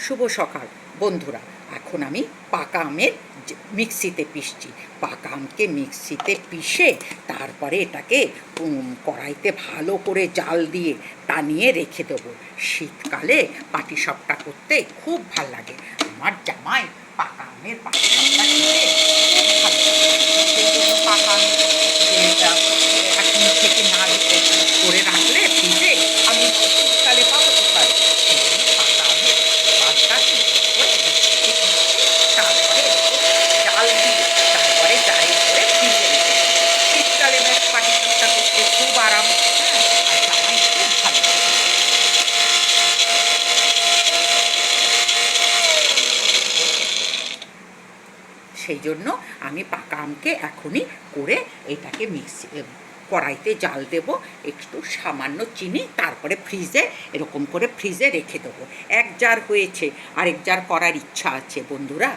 শুভ সকাল বন্ধুরা। এখন আমি পাকা আমের মিক্সিতে পিষছি। পাকা আমকে মিক্সিতে পিষে তারপরে এটাকে কড়াইতে ভালো করে জাল দিয়ে টানিয়ে রেখে দেবো। শীতকালে পাটিসাপটা করতে খুব ভাল লাগে। আমার জামাই পাকা আমের পাটিসাপটা খেতে খুব ভালো লাগে। সেই জন্য পাকা আমের এখন থেকে না করে রাখলে ফ্রিজে আমি শীতকালে পাবো কোথায়? সেই জন্য পাকা আমের পালটা তারপরে জাল দিয়ে তারপরে জারে করে ফ্রিজে রেখে দেবো। শীতকালে ব্যাস পাটিসাপটা করতে খুব আরাম। হ্যাঁ, আর জামাই খুব ভালো লাগে। সেই জন্য আমি পাকা আমকে এখনই করে এটাকে মিক্সি কড়াইতে জাল দেবো, একটু সামান্য চিনি, তারপরে ফ্রিজে এরকম করে ফ্রিজে রেখে দেবো। এক জার হয়েছে, আরেক জার করার ইচ্ছা আছে বন্ধুরা।